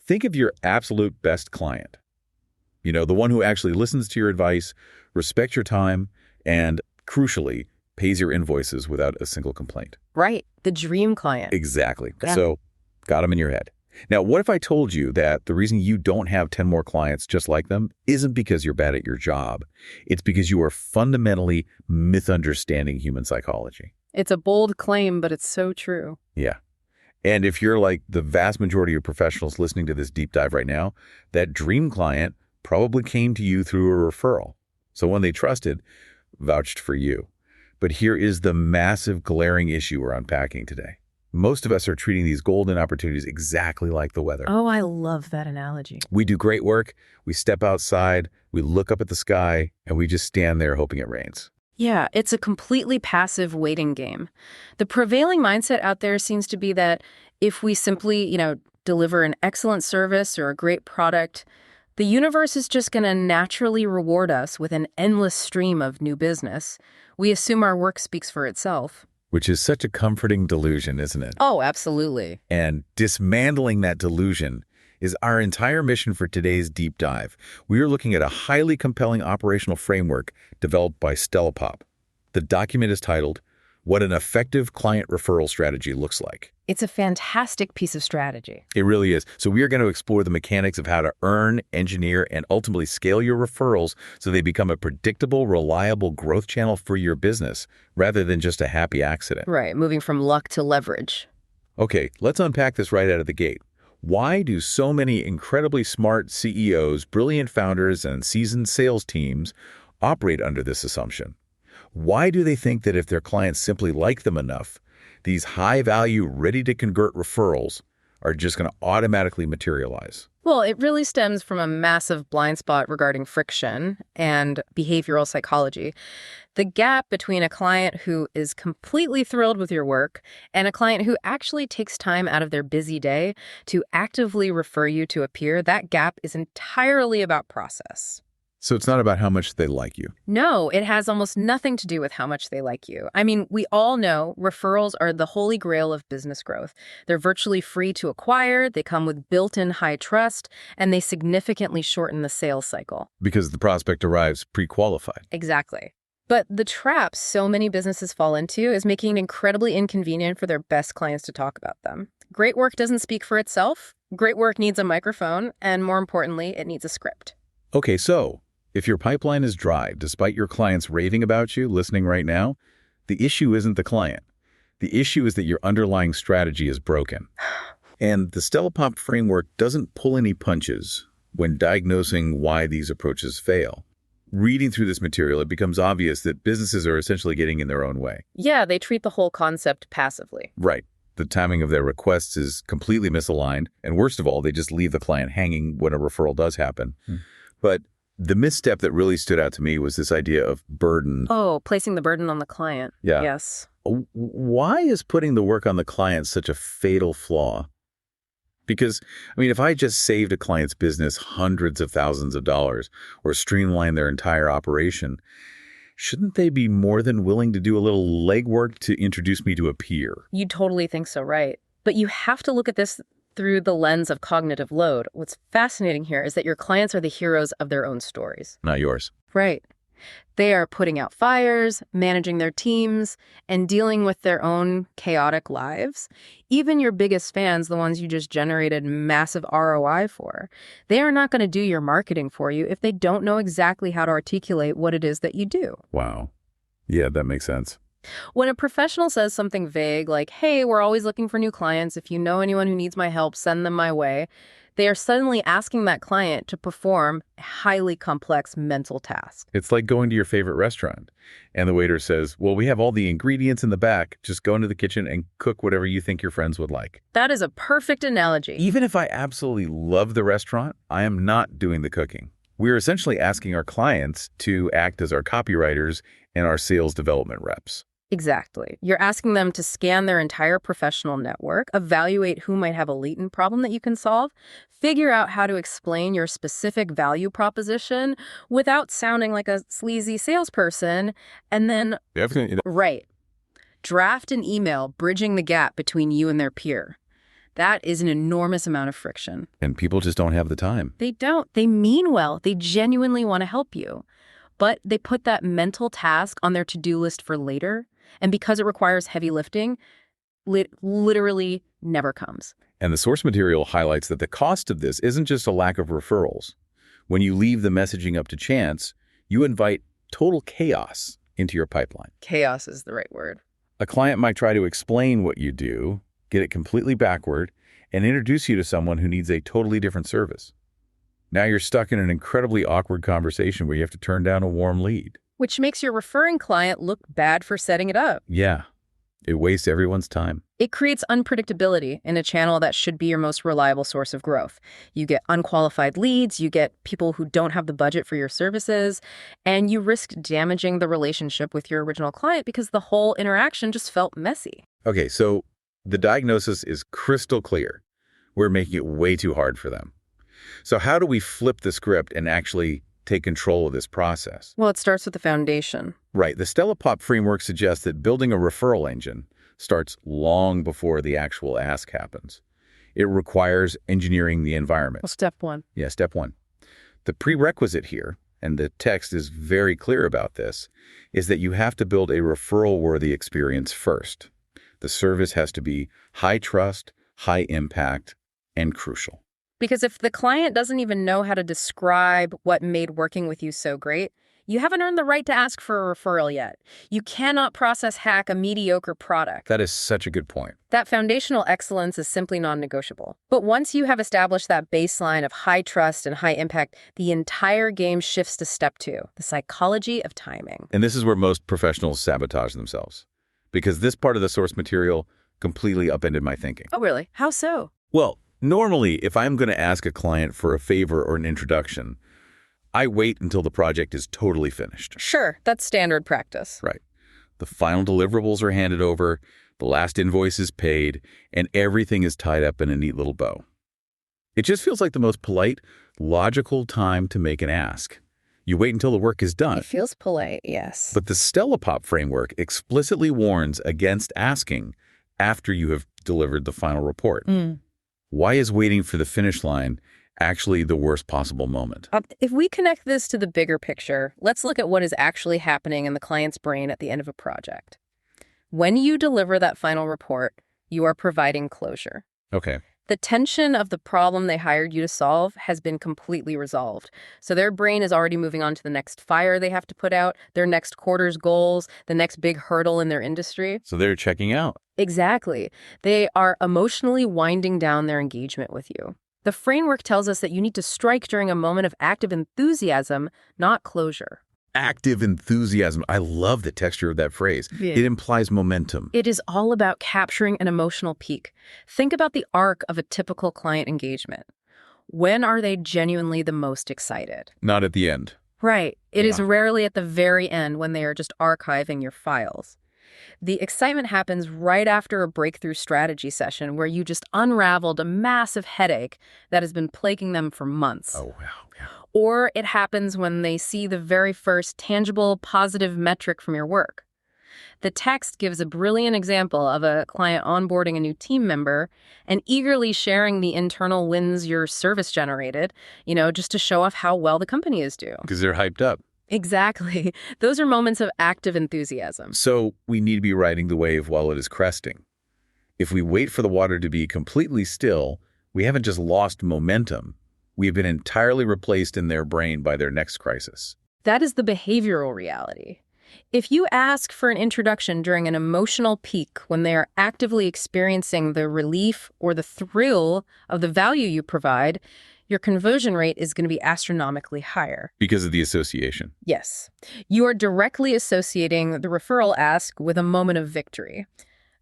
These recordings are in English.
Think of your absolute best client. You know, the one who actually listens to your advice, respects your time, and, crucially, pays your invoices without a single complaint. Right. The dream client. Exactly. Yeah. So, got them in your head. Now, what if I told you that the reason you don't have 10 more clients just like them isn't because you're bad at your job. It's because you are fundamentally misunderstanding human psychology. It's a bold claim, but it's so true. Yeah. And if you're like the vast majority of professionals listening to this deep dive right now, that dream client probably came to you through a referral. Someone they trusted vouched for you. But here is the massive glaring issue we're unpacking today. Most of us are treating these golden opportunities exactly like the weather. Oh, I love that analogy. We do great work, we step outside, we look up at the sky, and we just stand there hoping it rains. Yeah, it's a completely passive waiting game. The prevailing mindset out there seems to be that if we simply, deliver an excellent service or a great product, the universe is just going to naturally reward us with an endless stream of new business. We assume our work speaks for itself. Which is such a comforting delusion, isn't it? Oh, absolutely. And dismantling that delusion is our entire mission for today's deep dive. We are looking at a highly compelling operational framework developed by Stellipop. The document is titled, What an Effective Client Referral Strategy Looks Like. It's a fantastic piece of strategy. It really is. So we are going to explore the mechanics of how to earn, engineer, and ultimately scale your referrals so they become a predictable, reliable growth channel for your business rather than just a happy accident. Right, moving from luck to leverage. Okay, let's unpack this right out of the gate. Why do so many incredibly smart CEOs, brilliant founders, and seasoned sales teams operate under this assumption? Why do they think that if their clients simply like them enough, these high-value, ready-to-convert referrals are just going to automatically materialize? Well, it really stems from a massive blind spot regarding friction and behavioral psychology. The gap between a client who is completely thrilled with your work and a client who actually takes time out of their busy day to actively refer you to a peer, that gap is entirely about process. So it's not about how much they like you. No, it has almost nothing to do with how much they like you. I mean, we all know referrals are the holy grail of business growth. They're virtually free to acquire, they come with built-in high trust, and they significantly shorten the sales cycle. Because the prospect arrives pre-qualified. Exactly. But the trap so many businesses fall into is making it incredibly inconvenient for their best clients to talk about them. Great work doesn't speak for itself. Great work needs a microphone, and more importantly, it needs a script. Okay, so if your pipeline is dry, despite your clients raving about you listening right now, the issue isn't the client. The issue is that your underlying strategy is broken. And the Stellipop framework doesn't pull any punches when diagnosing why these approaches fail. Reading through this material, it becomes obvious that businesses are essentially getting in their own way. Yeah, they treat the whole concept passively. Right. The timing of their requests is completely misaligned. And worst of all, they just leave the client hanging when a referral does happen. But the misstep that really stood out to me was this idea of burden. Oh, placing the burden on the client. Yeah. Yes. Why is putting the work on the client such a fatal flaw? Because, if I just saved a client's business hundreds of thousands of dollars or streamlined their entire operation, shouldn't they be more than willing to do a little legwork to introduce me to a peer? You totally think so, right? But you have to look at this through the lens of cognitive load. What's fascinating here is that your clients are the heroes of their own stories. Not yours. Right. They are putting out fires, managing their teams, and dealing with their own chaotic lives. Even your biggest fans, the ones you just generated massive ROI for, they are not going to do your marketing for you if they don't know exactly how to articulate what it is that you do. Wow. Yeah, that makes sense. When a professional says something vague like, hey, we're always looking for new clients. If you know anyone who needs my help, send them my way. They are suddenly asking that client to perform a highly complex mental task. It's like going to your favorite restaurant and the waiter says, well, we have all the ingredients in the back. Just go into the kitchen and cook whatever you think your friends would like. That is a perfect analogy. Even if I absolutely love the restaurant, I am not doing the cooking. We're essentially asking our clients to act as our copywriters and our sales development reps. Exactly. You're asking them to scan their entire professional network, evaluate who might have a latent problem that you can solve, figure out how to explain your specific value proposition without sounding like a sleazy salesperson, and then, right, draft an email bridging the gap between you and their peer. That is an enormous amount of friction. And people just don't have the time. They don't. They mean well. They genuinely want to help you. But they put that mental task on their to-do list for later. And because it requires heavy lifting, literally never comes. And the source material highlights that the cost of this isn't just a lack of referrals. When you leave the messaging up to chance, you invite total chaos into your pipeline. Chaos is the right word. A client might try to explain what you do, get it completely backward, and introduce you to someone who needs a totally different service. Now you're stuck in an incredibly awkward conversation where you have to turn down a warm lead. Which makes your referring client look bad for setting it up. Yeah, it wastes everyone's time. It creates unpredictability in a channel that should be your most reliable source of growth. You get unqualified leads, you get people who don't have the budget for your services, and you risk damaging the relationship with your original client because the whole interaction just felt messy. Okay, so the diagnosis is crystal clear. We're making it way too hard for them. So how do we flip the script and actually take control of this process? Well, it starts with the foundation. Right. The Stellipop framework suggests that building a referral engine starts long before the actual ask happens. It requires engineering the environment. Well, step one. Yeah, step one. The prerequisite here, and the text is very clear about this, is that you have to build a referral-worthy experience first. The service has to be high trust, high impact, and crucial. Because if the client doesn't even know how to describe what made working with you so great, you haven't earned the right to ask for a referral yet. You cannot process hack a mediocre product. That is such a good point. That foundational excellence is simply non-negotiable. But once you have established that baseline of high trust and high impact, the entire game shifts to step two, the psychology of timing. And this is where most professionals sabotage themselves, because this part of the source material completely upended my thinking. Oh, really? How so? Well, normally, if I'm going to ask a client for a favor or an introduction, I wait until the project is totally finished. Sure, that's standard practice. Right. The final deliverables are handed over, the last invoice is paid, and everything is tied up in a neat little bow. It just feels like the most polite, logical time to make an ask. You wait until the work is done. It feels polite, yes. But the Stellipop framework explicitly warns against asking after you have delivered the final report. Why is waiting for the finish line actually the worst possible moment? If we connect this to the bigger picture, let's look at what is actually happening in the client's brain at the end of a project. When you deliver that final report, you are providing closure. Okay. The tension of the problem they hired you to solve has been completely resolved. So their brain is already moving on to the next fire they have to put out, their next quarter's goals, the next big hurdle in their industry. So they're checking out. Exactly. They are emotionally winding down their engagement with you. The framework tells us that you need to strike during a moment of active enthusiasm, not closure. Active enthusiasm. I love the texture of that phrase. Yeah. It implies momentum. It is all about capturing an emotional peak. Think about the arc of a typical client engagement. When are they genuinely the most excited? Not at the end. Right. It is rarely at the very end when they are just archiving your files. The excitement happens right after a breakthrough strategy session where you just unraveled a massive headache that has been plaguing them for months. Oh, wow. Yeah. Or it happens when they see the very first tangible, positive metric from your work. The text gives a brilliant example of a client onboarding a new team member and eagerly sharing the internal wins your service generated, just to show off how well the company is doing. Because they're hyped up. Exactly. Those are moments of active enthusiasm. So we need to be riding the wave while it is cresting. If we wait for the water to be completely still, we haven't just lost momentum. We have been entirely replaced in their brain by their next crisis. That is the behavioral reality. If you ask for an introduction during an emotional peak when they are actively experiencing the relief or the thrill of the value you provide, your conversion rate is going to be astronomically higher. Because of the association. Yes. You are directly associating the referral ask with a moment of victory.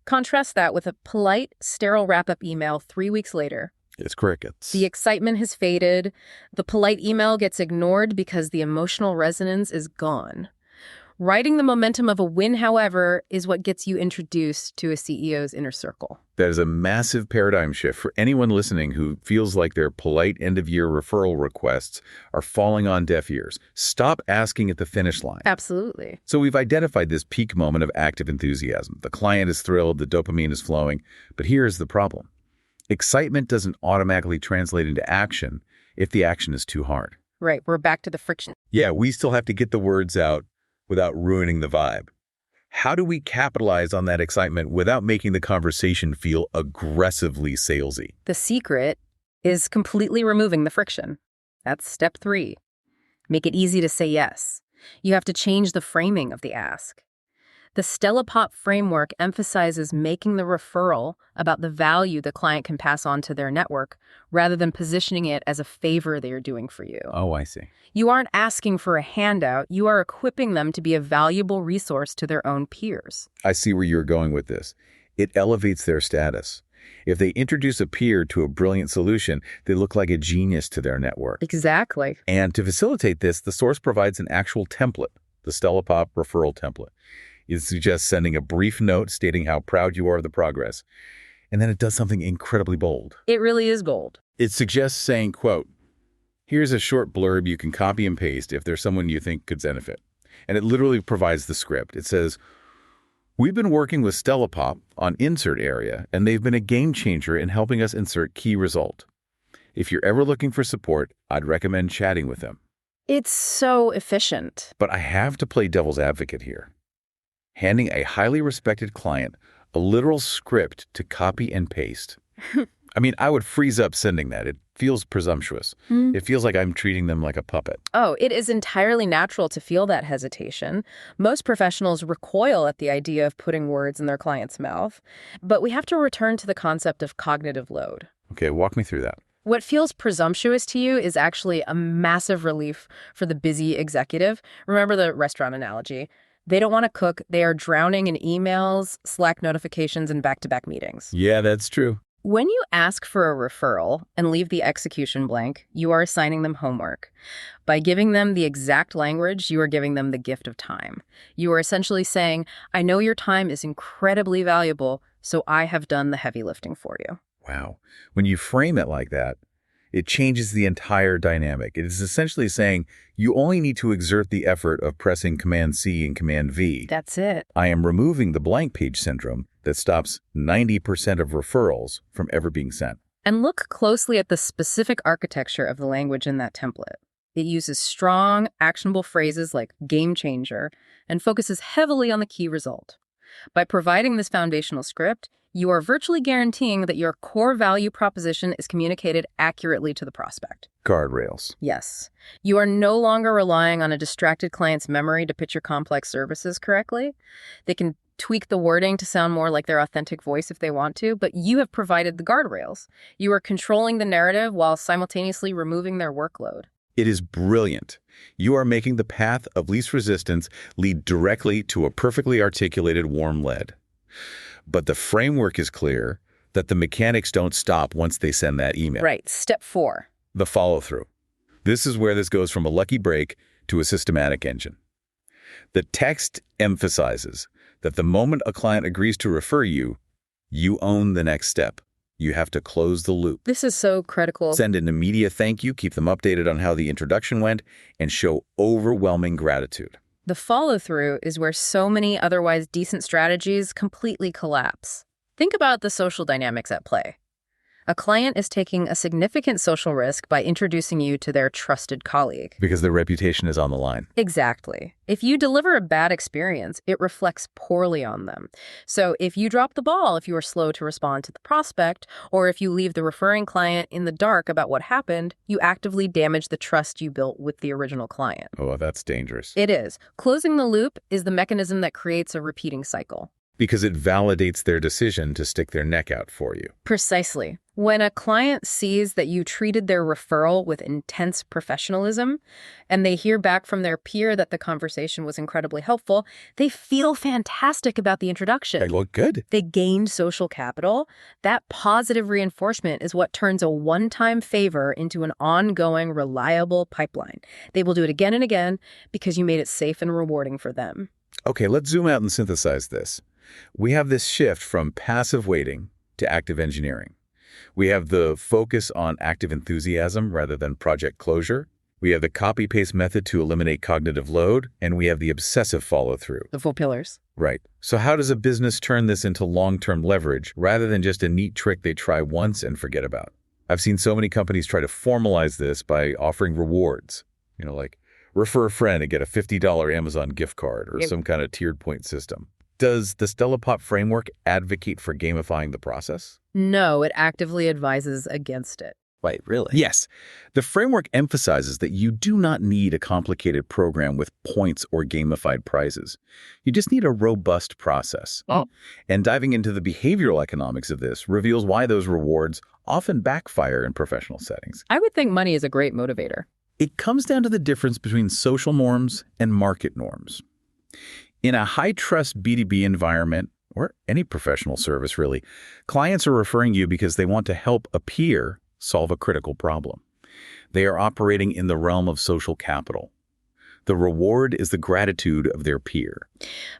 Contrast that with a polite, sterile wrap-up email 3 weeks later. It's crickets. The excitement has faded. The polite email gets ignored because the emotional resonance is gone. Riding the momentum of a win, however, is what gets you introduced to a CEO's inner circle. That is a massive paradigm shift for anyone listening who feels like their polite end-of-year referral requests are falling on deaf ears. Stop asking at the finish line. Absolutely. So we've identified this peak moment of active enthusiasm. The client is thrilled, the dopamine is flowing, but here's the problem. Excitement doesn't automatically translate into action if the action is too hard. Right, we're back to the friction. Yeah, we still have to get the words out without ruining the vibe. How do we capitalize on that excitement without making the conversation feel aggressively salesy? The secret is completely removing the friction. That's step 3. Make it easy to say yes. You have to change the framing of the ask. The Stellipop framework emphasizes making the referral about the value the client can pass on to their network rather than positioning it as a favor they are doing for you. Oh, I see. You aren't asking for a handout, you are equipping them to be a valuable resource to their own peers. I see where you're going with this. It elevates their status. If they introduce a peer to a brilliant solution, they look like a genius to their network. Exactly. And to facilitate this, the source provides an actual template, the Stellipop referral template. It suggests sending a brief note stating how proud you are of the progress, and then it does something incredibly bold. It really is bold. It suggests saying, quote, here's a short blurb you can copy and paste if there's someone you think could benefit. And it literally provides the script. It says, we've been working with Stellipop on insert area, and they've been a game changer in helping us insert key result. If you're ever looking for support, I'd recommend chatting with them. It's so efficient. But I have to play devil's advocate here. Handing a highly respected client a literal script to copy and paste. I mean, I would freeze up sending that. It feels presumptuous. It feels like I'm treating them like a puppet. Oh, it is entirely natural to feel that hesitation. Most professionals recoil at the idea of putting words in their client's mouth. But we have to return to the concept of cognitive load. Okay, walk me through that. What feels presumptuous to you is actually a massive relief for the busy executive. Remember the restaurant analogy. They don't want to cook. They are drowning in emails, Slack notifications, and back-to-back meetings. Yeah, that's true. When you ask for a referral and leave the execution blank, you are assigning them homework. By giving them the exact language, you are giving them the gift of time. You are essentially saying, I know your time is incredibly valuable, so I have done the heavy lifting for you. Wow. When you frame it like that, it changes the entire dynamic. It is essentially saying you only need to exert the effort of pressing Command-C and Command-V. That's it. I am removing the blank page syndrome that stops 90% of referrals from ever being sent. And look closely at the specific architecture of the language in that template. It uses strong, actionable phrases like game changer and focuses heavily on the key result. By providing this foundational script, you are virtually guaranteeing that your core value proposition is communicated accurately to the prospect. Guardrails. Yes. You are no longer relying on a distracted client's memory to pitch your complex services correctly. They can tweak the wording to sound more like their authentic voice if they want to, but you have provided the guardrails. You are controlling the narrative while simultaneously removing their workload. It is brilliant. You are making the path of least resistance lead directly to a perfectly articulated warm lead. But the framework is clear that the mechanics don't stop once they send that email. Right. Step 4. The follow-through. This is where this goes from a lucky break to a systematic engine. The text emphasizes that the moment a client agrees to refer you, you own the next step. You have to close the loop. This is so critical. Send an immediate thank you, keep them updated on how the introduction went, and show overwhelming gratitude. The follow-through is where so many otherwise decent strategies completely collapse. Think about the social dynamics at play. A client is taking a significant social risk by introducing you to their trusted colleague. Because their reputation is on the line. Exactly. If you deliver a bad experience, it reflects poorly on them. So if you drop the ball, if you are slow to respond to the prospect, or if you leave the referring client in the dark about what happened, you actively damage the trust you built with the original client. Oh, that's dangerous. It is. Closing the loop is the mechanism that creates a repeating cycle. Because it validates their decision to stick their neck out for you. Precisely. When a client sees that you treated their referral with intense professionalism, and they hear back from their peer that the conversation was incredibly helpful, they feel fantastic about the introduction. They look good. They gained social capital. That positive reinforcement is what turns a one-time favor into an ongoing, reliable pipeline. They will do it again and again because you made it safe and rewarding for them. Okay, let's zoom out and synthesize this. We have this shift from passive waiting to active engineering. We have the focus on active enthusiasm rather than project closure. We have the copy-paste method to eliminate cognitive load, and we have the obsessive follow-through. The 4 pillars. Right. So how does a business turn this into long-term leverage rather than just a neat trick they try once and forget about? I've seen so many companies try to formalize this by offering rewards, like refer a friend and get a $50 Amazon gift card or some kind of tiered point system. Does the Stellipop framework advocate for gamifying the process? No, it actively advises against it. Wait, really? Yes. The framework emphasizes that you do not need a complicated program with points or gamified prizes. You just need a robust process. Oh. And diving into the behavioral economics of this reveals why those rewards often backfire in professional settings. I would think money is a great motivator. It comes down to the difference between social norms and market norms. In a high-trust B2B environment, or any professional service really, clients are referring you because they want to help a peer solve a critical problem. They are operating in the realm of social capital. The reward is the gratitude of their peer.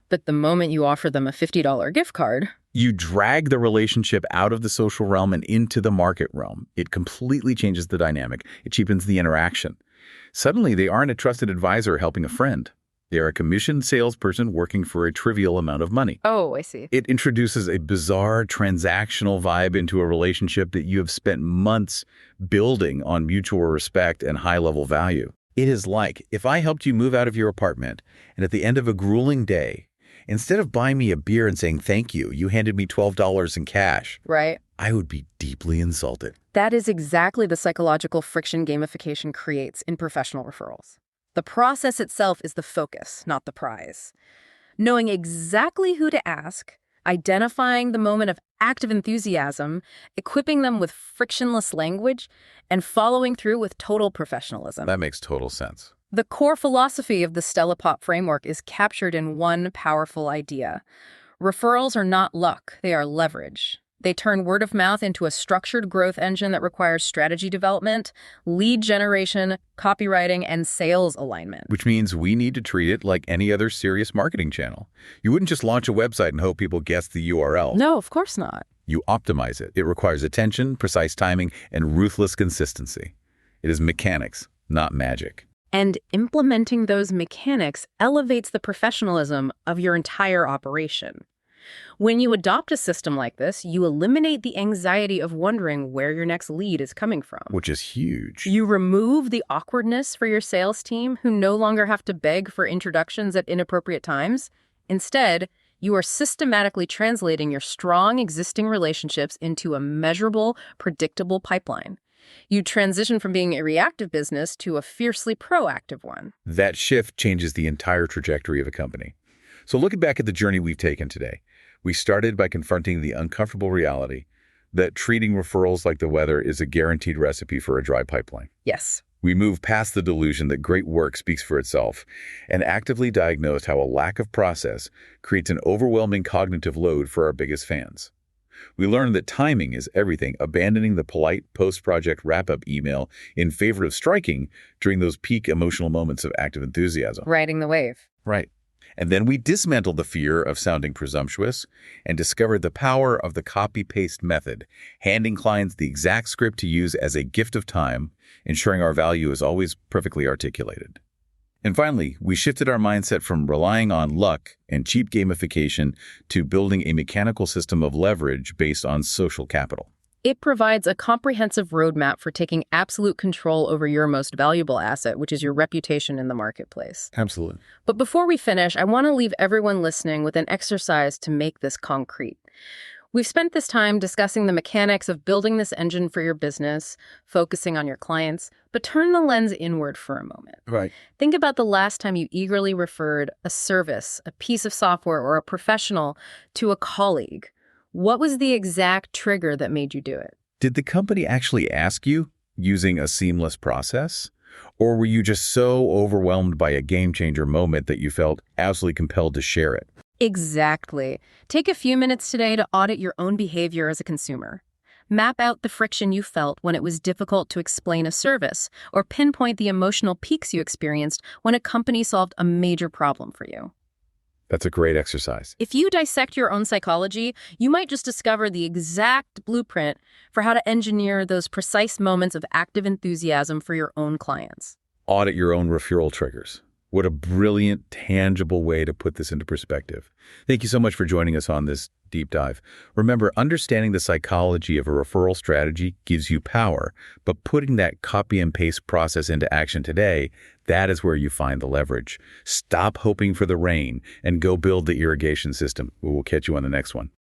But the moment you offer them a $50 gift card, you drag the relationship out of the social realm and into the market realm. It completely changes the dynamic. It cheapens the interaction. Suddenly, they aren't a trusted advisor helping a friend. They are a commissioned salesperson working for a trivial amount of money. Oh, I see. It introduces a bizarre transactional vibe into a relationship that you have spent months building on mutual respect and high-level value. It is like if I helped you move out of your apartment, and at the end of a grueling day, instead of buying me a beer and saying thank you, you handed me $12 in cash. Right. I would be deeply insulted. That is exactly the psychological friction gamification creates in professional referrals. The process itself is the focus, not the prize. Knowing exactly who to ask, identifying the moment of active enthusiasm, equipping them with frictionless language, and following through with total professionalism. That makes total sense. The core philosophy of the Stellipop framework is captured in one powerful idea. Referrals are not luck, they are leverage. They turn word of mouth into a structured growth engine that requires strategy development, lead generation, copywriting, and sales alignment. Which means we need to treat it like any other serious marketing channel. You wouldn't just launch a website and hope people guess the URL. No, of course not. You optimize it. It requires attention, precise timing, and ruthless consistency. It is mechanics, not magic. And implementing those mechanics elevates the professionalism of your entire operation. When you adopt a system like this, you eliminate the anxiety of wondering where your next lead is coming from. Which is huge. You remove the awkwardness for your sales team who no longer have to beg for introductions at inappropriate times. Instead, you are systematically translating your strong existing relationships into a measurable, predictable pipeline. You transition from being a reactive business to a fiercely proactive one. That shift changes the entire trajectory of a company. So looking back at the journey we've taken today, we started by confronting the uncomfortable reality that treating referrals like the weather is a guaranteed recipe for a dry pipeline. Yes. We moved past the delusion that great work speaks for itself and actively diagnosed how a lack of process creates an overwhelming cognitive load for our biggest fans. We learned that timing is everything, abandoning the polite post-project wrap-up email in favor of striking during those peak emotional moments of active enthusiasm. Riding the wave. Right. And then we dismantled the fear of sounding presumptuous and discovered the power of the copy-paste method, handing clients the exact script to use as a gift of time, ensuring our value is always perfectly articulated. And finally, we shifted our mindset from relying on luck and cheap gamification to building a mechanical system of leverage based on social capital. It provides a comprehensive roadmap for taking absolute control over your most valuable asset, which is your reputation in the marketplace. Absolutely. But before we finish, I want to leave everyone listening with an exercise to make this concrete. We've spent this time discussing the mechanics of building this engine for your business, focusing on your clients, but turn the lens inward for a moment. Right. Think about the last time you eagerly referred a service, a piece of software, or a professional to a colleague. What was the exact trigger that made you do it? Did the company actually ask you using a seamless process? Or were you just so overwhelmed by a game-changer moment that you felt absolutely compelled to share it? Exactly. Take a few minutes today to audit your own behavior as a consumer. Map out the friction you felt when it was difficult to explain a service, or pinpoint the emotional peaks you experienced when a company solved a major problem for you. That's a great exercise. If you dissect your own psychology, you might just discover the exact blueprint for how to engineer those precise moments of active enthusiasm for your own clients. Audit your own referral triggers. What a brilliant, tangible way to put this into perspective. Thank you so much for joining us on this deep dive. Remember, understanding the psychology of a referral strategy gives you power, but putting that copy and paste process into action today, that is where you find the leverage. Stop hoping for the rain and go build the irrigation system. We will catch you on the next one.